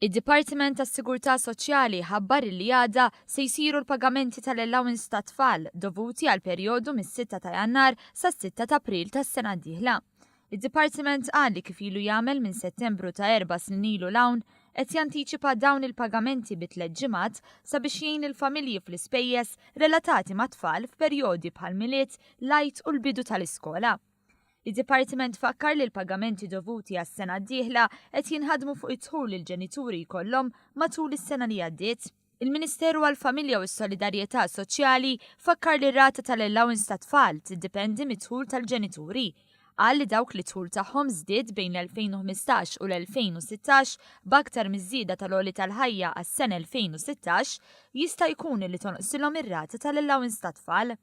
Id-Dipartiment tas-Sigurtà Soċjali ħabbar li għada se jsiru l-pagamenti tal-allowance ta' tfal dovuti għal perjodu mis-6 ta' Jannar sa' 6 ta' April tas-sena d-dieħla. Id-Dipartiment qal li kif ilu jagħmel minn Settembru ta' 4 snin ilu l-hawn qed jantiċipa dawn il-pagamenti bi 3 ġimgħat sabiex jgħin il-familji fl-ispejjeż relatati ma' tfal f'perjodi bħal miliet, l-għid u l-bidu tal-iskola. Id-Dipartiment fakkar li l-pagamenti dovuti għas-sena d-dieħla qed jinħadmu fuq it-tħul il-ġenituri jkollhom matul is-sena li għaddiet. Il-Ministeru għall-Familja u s-Solidarjetà Soċjali fakkar li r-rata tal-allowance ta' tfal tiddependi mit-tħul tal-ġenituri. Qal li dawk li tħul tagħhom żdied bejn l-2015 u l-2016 b'aktar miż-żieda tal-għoli tal-ħajja għas-sena 2016 jista' jkun li tonqsilhom ir-rata tal-allowance ta' tfal.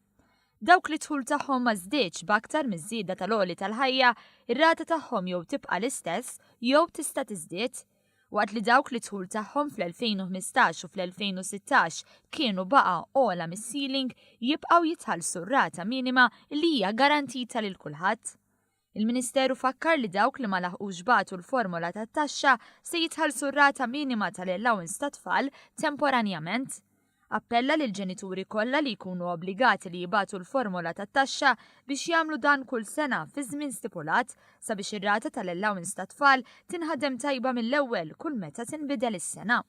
Dawk li tħul tagħhom ma żdiedx b'aktar miż-żieda tal-għoli tal-ħajja, ir-rata tagħhom jew tibqa' l-istess jew tista' tiżdied. Waqt li dawk li tħul tagħhom fl-2015 u fl-2016 kienu baqa' ogħla mis-ceiling jibqgħu jitħallsu r-rata minima li hija garantita lil kulħadd. Il-Ministeru fakkar li dawk li ma laħqux bagħtu l-formola tat-taxxa se jitħallsu r-rata minima tal-allowance ta' tfal temporanjament. Appella lil ġenituri kollha li jkunu obbligati li jibatu l-formola tat-taxxa biex jagħmlu dan kull sena fi żmien stipulat sabiex ir-rata tal-allowance ta' tfal tinħadem tajba mill-ewwel kull meta tinbidel is-sena.